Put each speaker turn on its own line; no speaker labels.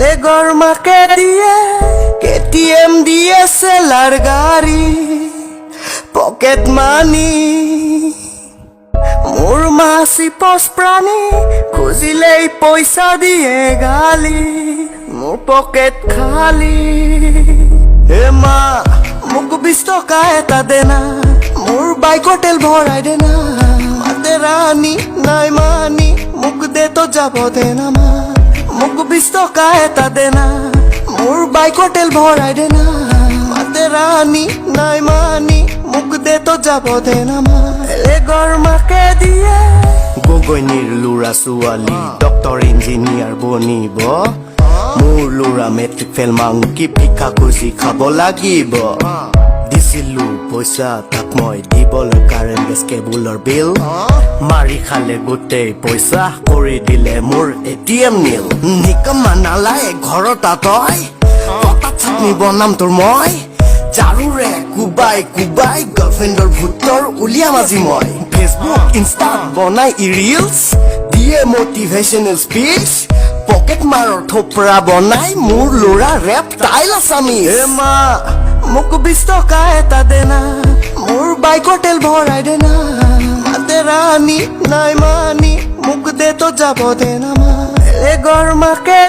বেলেগৰ মাকে দিয়ে KTM DSLR গাড়ী পকেট মানি মোৰ মাছি পচ প্ৰাণী খুজিলেই পইচা দিয়ে গালি মোৰ পকেট খালি হে মা মোক 20 টকা এটা দেনা মোৰ বাইকৰ তেল ভৰাই দেনা মাতে ৰাণী নাই মানি মোক দে তো যাব দেনা মা মোক 20 টকা এটা দেনা মোৰ বাইকৰ তেল ভৰাই দেনা মাতে ৰাণী নাই মানি মোক দে তো যাব দেনা মা বেলেগৰ মাকে দিয়ে গগৈনীৰ লুৰা ছোৱালী ডক্টৰ ইঞ্জিনিয়াৰ বনিব মোৰ লুৰা মেট্ৰিক ফেল মাংকি ভিক্ষা খুজি খাব লাগিব দিছিলো পইচা তাক মই দিবলৈ কাৰেণ্ট গেছ কেবুলৰ বিল মাৰি খালে গোটেই পইচা কৰি দিলে মোৰ ATM নীল নিকমা নালায় ঘৰত তই পতাত চাটনি বনাম তোৰ মই জাৰুৰে কুবাই কুবাই গাৰ্লফ্ৰেণ্ডৰ ভূতৰ উলিয়াম আজি মই ফেচবুক ইনষ্টা বনাই ৰিলছ দিয়ে মটিভেশ্যনেল স্পীচ পকেট মাৰৰ থোপৰা বনাই মোৰ ল'ৰা ৰেপ টাইল আছামি হে মা মোক 20 টকা এটা দেনা মোৰ বাইকৰ তেল ভৰাই দেনা মাতে ৰাণী নাই মানি মোক দে তো যাব দেনা মা বেলেগৰ মাকে